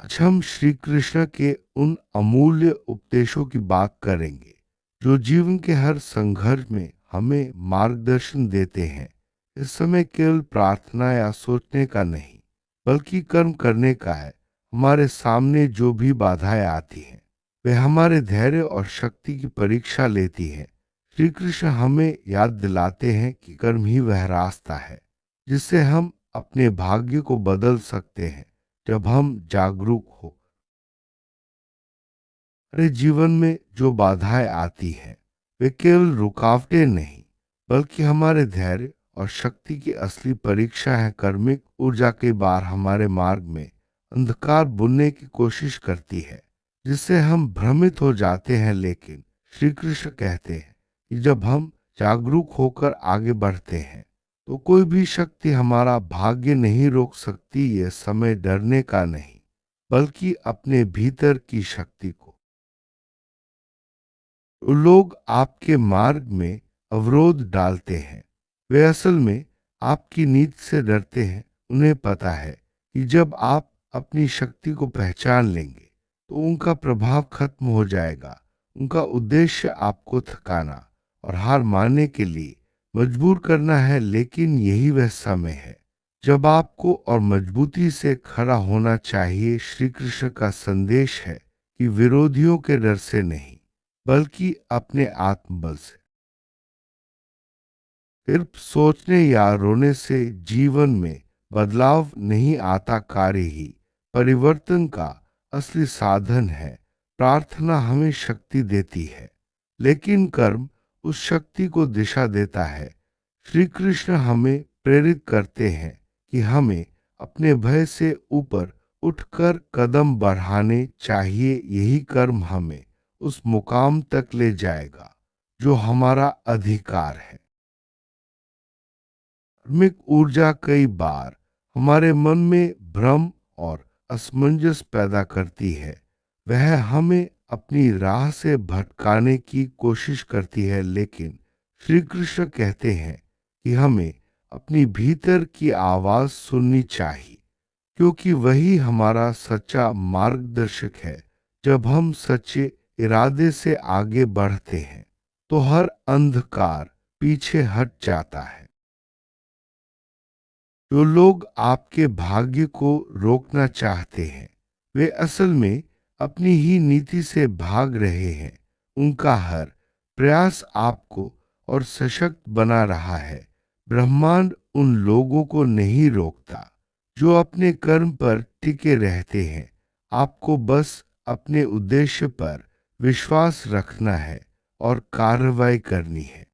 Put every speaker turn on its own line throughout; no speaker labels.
आज हम श्री कृष्ण के उन अमूल्य उपदेशों की बात करेंगे जो जीवन के हर संघर्ष में हमें मार्गदर्शन देते हैं। इस समय केवल प्रार्थना या सोचने का नहीं, बल्कि कर्म करने का है। हमारे सामने जो भी बाधाएं आती हैं, वे हमारे धैर्य और शक्ति की परीक्षा लेती हैं। श्री कृष्ण हमें याद दिलाते हैं कि कर्म ही वह रास्ता है जिससे हम अपने भाग्य को बदल सकते हैं। जब हम जागरूक हो, हमारे जीवन में जो बाधाएं आती हैं, वे केवल रुकावटें नहीं, बल्कि हमारे धैर्य और शक्ति की असली परीक्षा है। कर्मिक ऊर्जा कई बार हमारे मार्ग में अंधकार बुनने की कोशिश करती है, जिससे हम भ्रमित हो जाते हैं। लेकिन श्री कृष्ण कहते हैं कि जब हम जागरूक होकर आगे बढ़ते हैं, तो कोई भी शक्ति हमारा भाग्य नहीं रोक सकती। यह समय डरने का नहीं, बल्कि अपने भीतर की शक्ति को। लोग आपके मार्ग में अवरोध डालते हैं, वे असल में आपकी नीति से डरते हैं। उन्हें पता है कि जब आप अपनी शक्ति को पहचान लेंगे, तो उनका प्रभाव खत्म हो जाएगा। उनका उद्देश्य आपको थकाना और हार मानने के लिए मजबूर करना है। लेकिन यही वह समय है जब आपको और मजबूती से खड़ा होना चाहिए। श्री कृष्ण का संदेश है कि विरोधियों के डर से नहीं, बल्कि अपने आत्मबल से। सिर्फ सोचने या रोने से जीवन में बदलाव नहीं आता। कार्य ही परिवर्तन का असली साधन है। प्रार्थना हमें शक्ति देती है, लेकिन कर्म उस शक्ति को दिशा देता है। श्री कृष्ण हमें प्रेरित करते हैं कि हमें अपने भय से ऊपर उठकर कदम बढ़ाने चाहिए। यही कर्म हमें उस मुकाम तक ले जाएगा जो हमारा अधिकार है। धार्मिक ऊर्जा कई बार हमारे मन में भ्रम और असमंजस पैदा करती है। वह हमें अपनी राह से भटकाने की कोशिश करती है। लेकिन श्री कृष्ण कहते हैं कि हमें अपनी भीतर की आवाज सुननी चाहिए, क्योंकि वही हमारा सच्चा मार्गदर्शक है। जब हम सच्चे इरादे से आगे बढ़ते हैं, तो हर अंधकार पीछे हट जाता है। जो लोग आपके भाग्य को रोकना चाहते हैं, वे असल में अपनी ही नीति से भाग रहे हैं। उनका हर प्रयास आपको और सशक्त बना रहा है। ब्रह्मांड उन लोगों को नहीं रोकता जो अपने कर्म पर टिके रहते हैं। आपको बस अपने उद्देश्य पर विश्वास रखना है और कार्रवाई करनी है।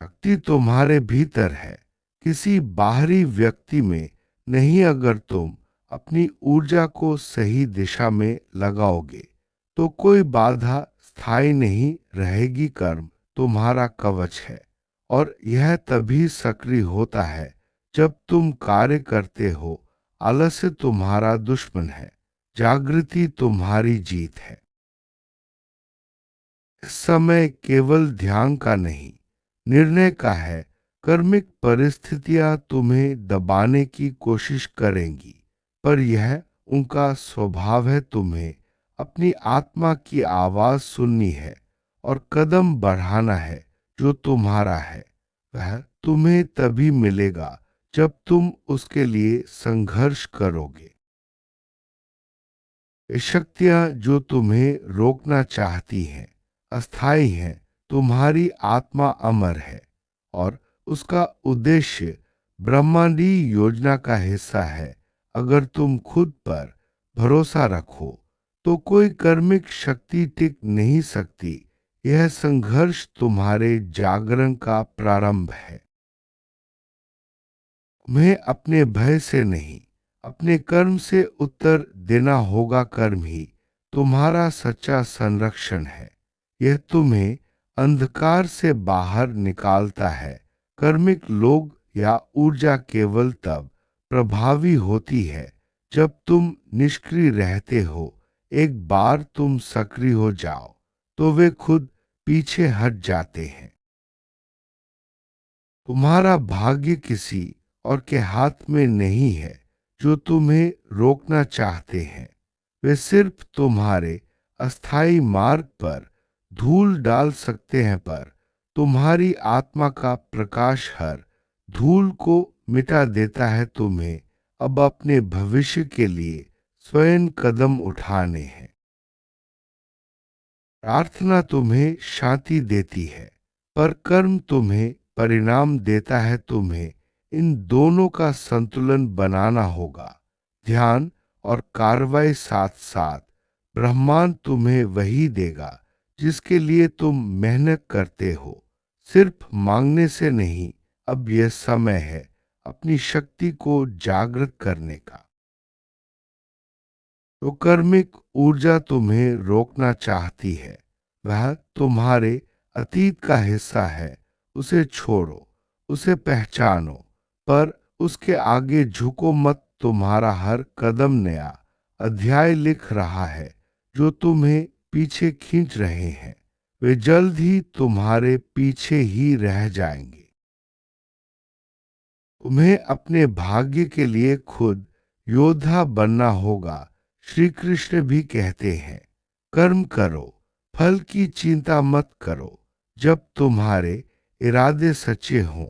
शक्ति तुम्हारे भीतर है, किसी बाहरी व्यक्ति में नहीं। अगर तुम अपनी ऊर्जा को सही दिशा में लगाओगे, तो कोई बाधा स्थायी नहीं रहेगी। कर्म तुम्हारा कवच है, और यह तभी सक्रिय होता है जब तुम कार्य करते हो। आलस्य तुम्हारा दुश्मन है, जागृति तुम्हारी जीत है। इस समय केवल ध्यान का नहीं, निर्णय का है। कर्मिक परिस्थितियां तुम्हें दबाने की कोशिश करेंगी, पर यह उनका स्वभाव है। तुम्हें अपनी आत्मा की आवाज सुननी है और कदम बढ़ाना है। जो तुम्हारा है, वह तुम्हें तभी मिलेगा जब तुम उसके लिए संघर्ष करोगे। ये शक्तियां जो तुम्हें रोकना चाहती हैं, अस्थाई हैं। तुम्हारी आत्मा अमर है, और उसका उद्देश्य ब्रह्मांडीय योजना का हिस्सा है। अगर तुम खुद पर भरोसा रखो, तो कोई कर्मिक शक्ति टिक नहीं सकती। यह संघर्ष तुम्हारे जागरण का प्रारंभ है। तुम्हें अपने भय से नहीं, अपने कर्म से उत्तर देना होगा। कर्म ही तुम्हारा सच्चा संरक्षण है। यह तुम्हें अंधकार से बाहर निकालता है। कर्मिक लोग या ऊर्जा केवल तब प्रभावी होती है जब तुम निष्क्रिय रहते हो। एक बार तुम सक्रिय हो जाओ, तो वे खुद पीछे हट जाते हैं। तुम्हारा भाग्य किसी और के हाथ में नहीं है। जो तुम्हें रोकना चाहते हैं वे सिर्फ तुम्हारे अस्थाई मार्ग पर धूल डाल सकते हैं, पर तुम्हारी आत्मा का प्रकाश हर धूल को मिटा देता है। तुम्हें अब अपने भविष्य के लिए स्वयं कदम उठाने हैं। प्रार्थना तुम्हें शांति देती है, पर कर्म तुम्हें परिणाम देता है। तुम्हें इन दोनों का संतुलन बनाना होगा। ध्यान और कार्रवाई साथ साथ। ब्रह्मांड तुम्हें वही देगा जिसके लिए तुम मेहनत करते हो, सिर्फ मांगने से नहीं। अब यह समय है अपनी शक्ति को जागृत करने का। तो कर्मिक ऊर्जा तुम्हें रोकना चाहती है, वह तुम्हारे अतीत का हिस्सा है। उसे छोड़ो, उसे पहचानो, पर उसके आगे झुको मत। तुम्हारा हर कदम नया अध्याय लिख रहा है। जो तुम्हें पीछे खींच रहे हैं वे जल्द ही तुम्हारे पीछे ही रह जाएंगे। तुम्हें अपने भाग्य के लिए खुद योद्धा बनना होगा। श्री कृष्ण भी कहते हैं, कर्म करो, फल की चिंता मत करो। जब तुम्हारे इरादे सच्चे हों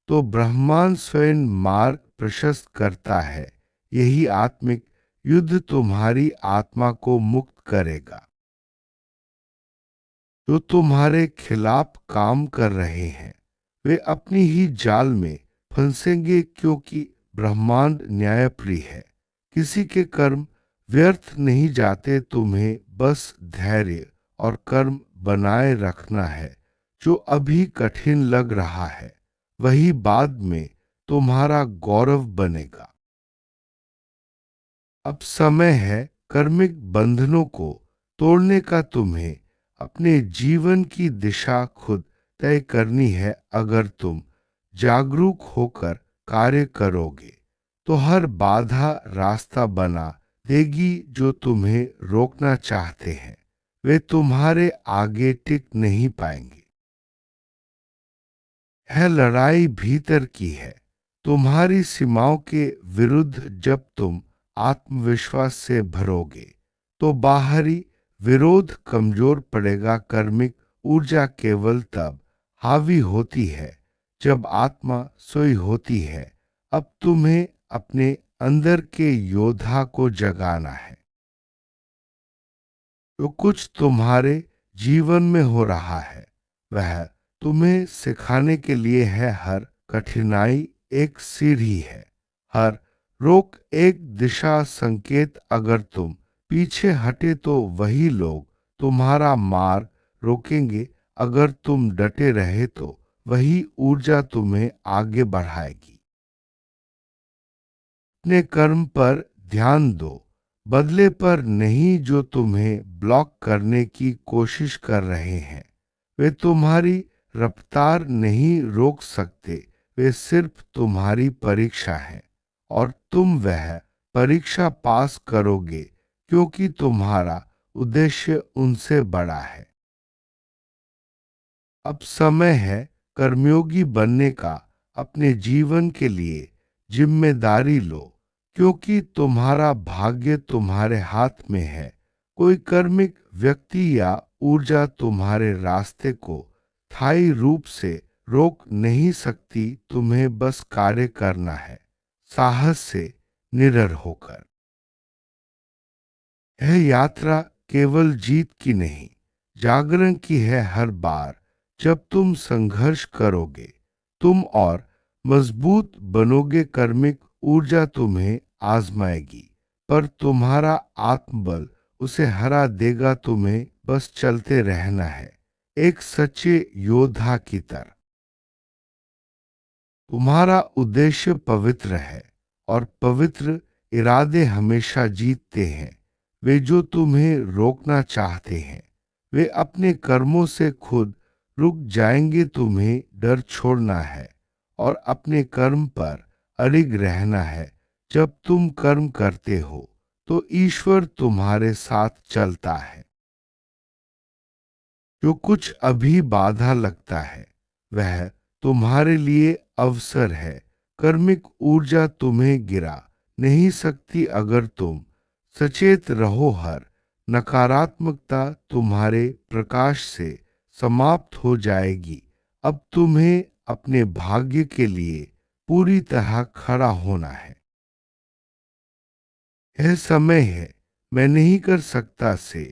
तो ब्रह्मांड स्वयं मार्ग प्रशस्त करता है। यही आत्मिक युद्ध तुम्हारी आत्मा को मुक्त करेगा। जो तुम्हारे खिलाफ काम कर रहे हैं वे अपनी ही जाल में फंसेंगे, क्योंकि ब्रह्मांड न्यायप्रिय है। किसी के कर्म व्यर्थ नहीं जाते। तुम्हें बस धैर्य और कर्म बनाए रखना है। जो अभी कठिन लग रहा है वही बाद में तुम्हारा गौरव बनेगा। अब समय है कर्मिक बंधनों को तोड़ने का। तुम्हें अपने जीवन की दिशा खुद तय करनी है। अगर तुम जागरूक होकर कार्य करोगे तो हर बाधा रास्ता बना देगी। जो तुम्हें रोकना चाहते हैं वे तुम्हारे आगे टिक नहीं पाएंगे। यह लड़ाई भीतर की है, तुम्हारी सीमाओं के विरुद्ध। जब तुम आत्मविश्वास से भरोगे तो बाहरी विरोध कमजोर पड़ेगा। कर्मिक ऊर्जा केवल तब हावी होती है जब आत्मा सोई होती है। अब तुम्हें अपने अंदर के योद्धा को जगाना है। जो कुछ तुम्हारे जीवन में हो रहा है वह तुम्हें सिखाने के लिए है। हर कठिनाई एक सीढ़ी है, हर रोक एक दिशा संकेत। अगर तुम पीछे हटे तो वही लोग तुम्हारा मार्ग रोकेंगे। अगर तुम डटे रहे तो वही ऊर्जा तुम्हें आगे बढ़ाएगी। अपने कर्म पर ध्यान दो, बदले पर नहीं। जो तुम्हें ब्लॉक करने की कोशिश कर रहे हैं वे तुम्हारी रफ्तार नहीं रोक सकते। वे सिर्फ तुम्हारी परीक्षा है और तुम वह परीक्षा पास करोगे, क्योंकि तुम्हारा उद्देश्य उनसे बड़ा है। अब समय है कर्मयोगी बनने का। अपने जीवन के लिए जिम्मेदारी लो, क्योंकि तुम्हारा भाग्य तुम्हारे हाथ में है। कोई कर्मिक व्यक्ति या ऊर्जा तुम्हारे रास्ते को स्थायी रूप से रोक नहीं सकती। तुम्हें बस कार्य करना है, साहस से, निडर होकर। यह यात्रा केवल जीत की नहीं, जागरण की है। हर बार जब तुम संघर्ष करोगे तुम और मजबूत बनोगे। कर्मिक ऊर्जा तुम्हें आजमाएगी, पर तुम्हारा आत्मबल उसे हरा देगा। तुम्हें बस चलते रहना है, एक सच्चे योद्धा की तरह। तुम्हारा उद्देश्य पवित्र है और पवित्र इरादे हमेशा जीतते हैं। वे जो तुम्हें रोकना चाहते हैं वे अपने कर्मों से खुद रुक जाएंगे। तुम्हें डर छोड़ना है और अपने कर्म पर अड़िग रहना है। जब तुम कर्म करते हो तो ईश्वर तुम्हारे साथ चलता है। जो कुछ अभी बाधा लगता है वह तुम्हारे लिए अवसर है। कर्मिक ऊर्जा तुम्हें गिरा नहीं सकती अगर तुम सचेत रहो। हर नकारात्मकता तुम्हारे प्रकाश से समाप्त हो जाएगी। अब तुम्हें अपने भाग्य के लिए पूरी तरह खड़ा होना है। यह समय है मैं नहीं कर सकता से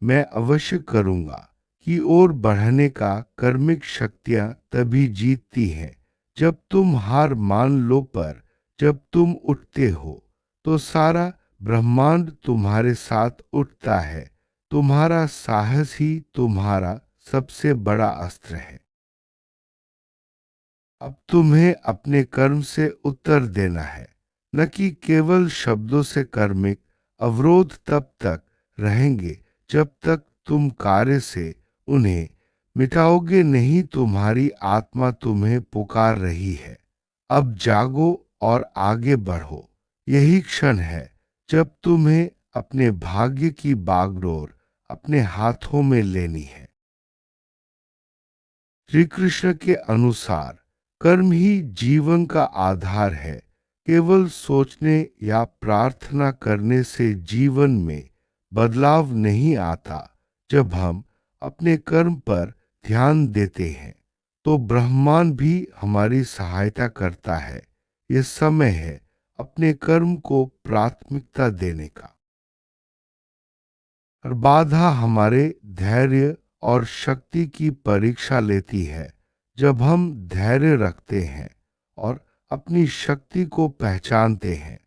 मैं अवश्य करूंगा की ओर बढ़ने का। कर्मिक शक्तियां तभी जीतती हैं जब तुम हार मान लो, पर जब तुम उठते हो तो सारा ब्रह्मांड तुम्हारे साथ उठता है। तुम्हारा साहस ही तुम्हारा सबसे बड़ा अस्त्र है। अब तुम्हें अपने कर्म से उत्तर देना है, न कि केवल शब्दों से। कर्मिक अवरोध तब तक रहेंगे जब तक तुम कार्य से उन्हें मिटाओगे नहीं। तुम्हारी आत्मा तुम्हें पुकार रही है। अब जागो और आगे बढ़ो। यही क्षण है जब तुम्हें अपने भाग्य की बागडोर अपने हाथों में लेनी है। श्री कृष्ण के अनुसार कर्म ही जीवन का आधार है। केवल सोचने या प्रार्थना करने से जीवन में बदलाव नहीं आता। जब हम अपने कर्म पर ध्यान देते हैं तो ब्रह्मांड भी हमारी सहायता करता है। ये समय है अपने कर्म को प्राथमिकता देने का। और बाधा हमारे धैर्य और शक्ति की परीक्षा लेती है। जब हम धैर्य रखते हैं और अपनी शक्ति को पहचानते हैं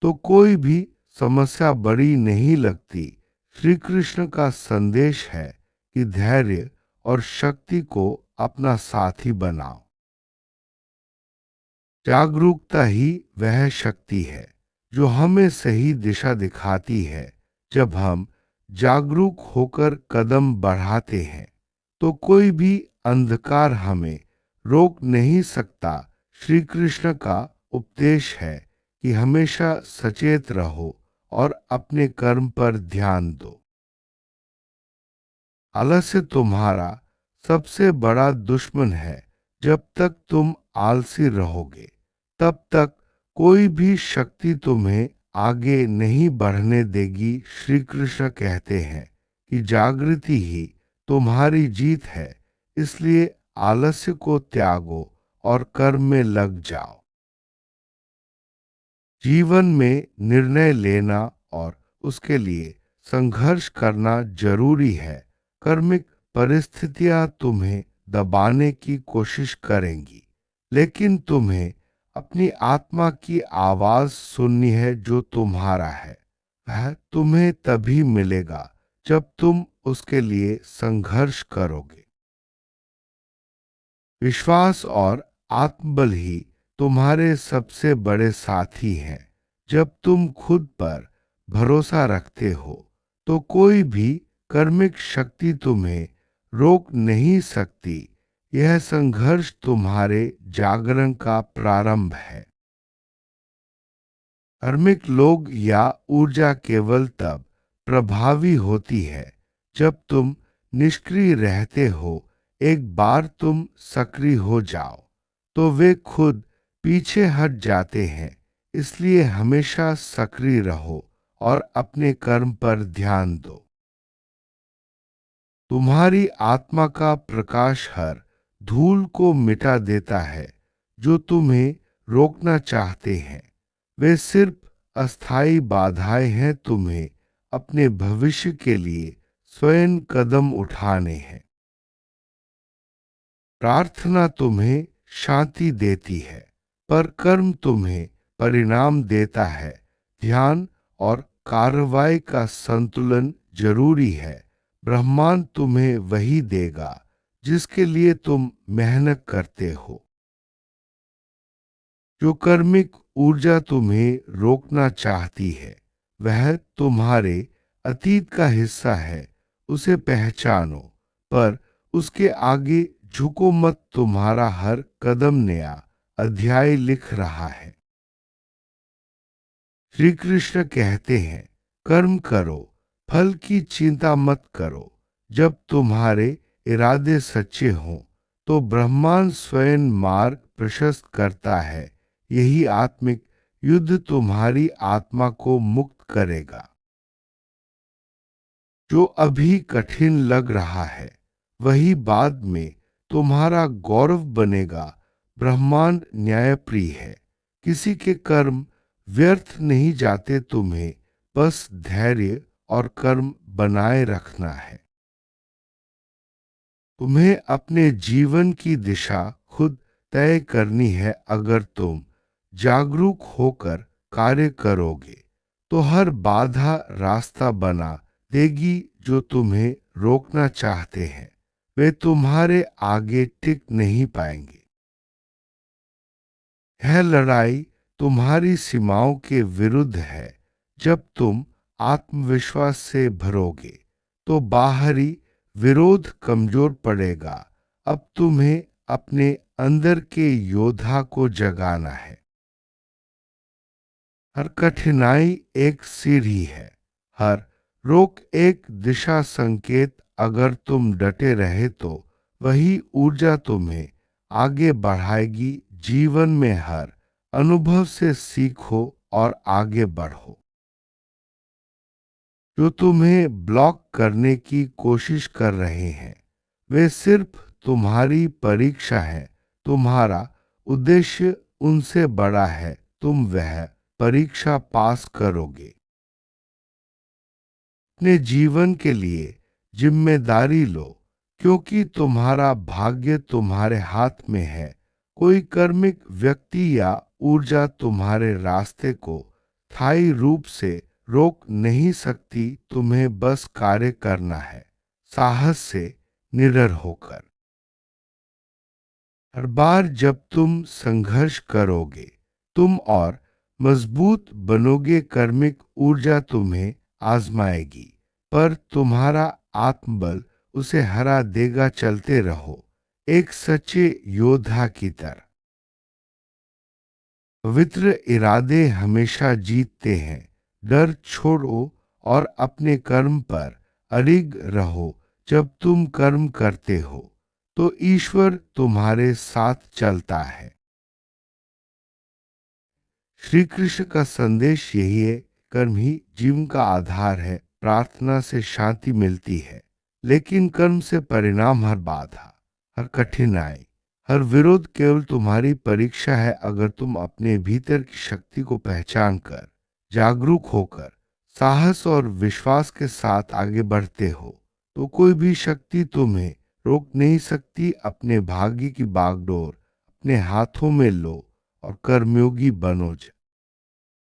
तो कोई भी समस्या बड़ी नहीं लगती। श्री कृष्ण का संदेश है कि धैर्य और शक्ति को अपना साथी बनाओ। जागरूकता ही वह शक्ति है जो हमें सही दिशा दिखाती है। जब हम जागरूक होकर कदम बढ़ाते हैं तो कोई भी अंधकार हमें रोक नहीं सकता। श्री कृष्ण का उपदेश है कि हमेशा सचेत रहो और अपने कर्म पर ध्यान दो। आलस्य तुम्हारा सबसे बड़ा दुश्मन है। जब तक तुम आलसी रहोगे तब तक कोई भी शक्ति तुम्हें आगे नहीं बढ़ने देगी। श्री कृष्ण कहते हैं कि जागृति ही तुम्हारी जीत है। इसलिए आलस्य को त्यागो और कर्म में लग जाओ। जीवन में निर्णय लेना और उसके लिए संघर्ष करना जरूरी है। कर्मिक परिस्थितियां तुम्हें दबाने की कोशिश करेंगी, लेकिन तुम्हें अपनी आत्मा की आवाज सुननी है। जो तुम्हारा है वह तुम्हें तभी मिलेगा जब तुम उसके लिए संघर्ष करोगे। विश्वास और आत्मबल ही तुम्हारे सबसे बड़े साथी हैं। जब तुम खुद पर भरोसा रखते हो तो कोई भी कर्मिक शक्ति तुम्हें रोक नहीं सकती। यह संघर्ष तुम्हारे जागरण का प्रारंभ है। कर्मिक लोग या ऊर्जा केवल तब प्रभावी होती है जब तुम निष्क्रिय रहते हो। एक बार तुम सक्रिय हो जाओ तो वे खुद पीछे हट जाते हैं। इसलिए हमेशा सक्रिय रहो और अपने कर्म पर ध्यान दो। तुम्हारी आत्मा का प्रकाश हर धूल को मिटा देता है। जो तुम्हें रोकना चाहते हैं वे सिर्फ अस्थाई बाधाएं हैं। तुम्हें अपने भविष्य के लिए स्वयं कदम उठाने हैं। प्रार्थना तुम्हें शांति देती है, पर कर्म तुम्हें परिणाम देता है। ध्यान और कार्रवाई का संतुलन जरूरी है। ब्रह्मांड तुम्हें वही देगा जिसके लिए तुम मेहनत करते हो। जो कर्मिक ऊर्जा तुम्हें रोकना चाहती है वह तुम्हारे अतीत का हिस्सा है। उसे पहचानो, पर उसके आगे झुको मत। तुम्हारा हर कदम नया अध्याय लिख रहा है। श्री कृष्ण कहते हैं कर्म करो, फल की चिंता मत करो। जब तुम्हारे इरादे सच्चे हों तो ब्रह्मांड स्वयं मार्ग प्रशस्त करता है। यही आत्मिक युद्ध तुम्हारी आत्मा को मुक्त करेगा। जो अभी कठिन लग रहा है वही बाद में तुम्हारा गौरव बनेगा। ब्रह्मांड न्यायप्रिय है। किसी के कर्म व्यर्थ नहीं जाते। तुम्हें बस धैर्य और कर्म बनाए रखना है। तुम्हें अपने जीवन की दिशा खुद तय करनी है। अगर तुम जागरूक होकर कार्य करोगे तो हर बाधा रास्ता बना देगी। जो तुम्हें रोकना चाहते हैं वे तुम्हारे आगे टिक नहीं पाएंगे। यह लड़ाई तुम्हारी सीमाओं के विरुद्ध है। जब तुम आत्मविश्वास से भरोगे तो बाहरी विरोध कमजोर पड़ेगा। अब तुम्हें अपने अंदर के योद्धा को जगाना है। हर कठिनाई एक सीढ़ी है। हर रोक एक दिशा संकेत। अगर तुम डटे रहे तो वही ऊर्जा तुम्हें आगे बढ़ाएगी। जीवन में हर अनुभव से सीखो और आगे बढ़ो। जो तुम्हें ब्लॉक करने की कोशिश कर रहे हैं वे सिर्फ तुम्हारी परीक्षा है। तुम्हारा उद्देश्य उनसे बड़ा है। तुम वह परीक्षा पास करोगे। अपने जीवन के लिए जिम्मेदारी लो क्योंकि तुम्हारा भाग्य तुम्हारे हाथ में है। कोई कर्मिक व्यक्ति या ऊर्जा तुम्हारे रास्ते को स्थायी रूप से रोक नहीं सकती। तुम्हें बस कार्य करना है साहस से निडर होकर। हर बार जब तुम संघर्ष करोगे तुम और मजबूत बनोगे। कर्मिक ऊर्जा तुम्हें आजमाएगी पर तुम्हारा आत्मबल उसे हरा देगा। चलते रहो एक सच्चे योद्धा की तरह। पवित्र इरादे हमेशा जीतते हैं। डर छोड़ो और अपने कर्म पर अडिग रहो। जब तुम कर्म करते हो तो ईश्वर तुम्हारे साथ चलता है। श्री कृष्ण का संदेश यही है, कर्म ही जीवन का आधार है। प्रार्थना से शांति मिलती है लेकिन कर्म से परिणाम। हर बाधा, हर कठिनाई, हर विरोध केवल तुम्हारी परीक्षा है। अगर तुम अपने भीतर की शक्ति को पहचान कर जागरूक होकर साहस और विश्वास के साथ आगे बढ़ते हो तो कोई भी शक्ति तुम्हें रोक नहीं सकती। अपने भाग्य की बागडोर अपने हाथों में लो और कर्मयोगी बनो।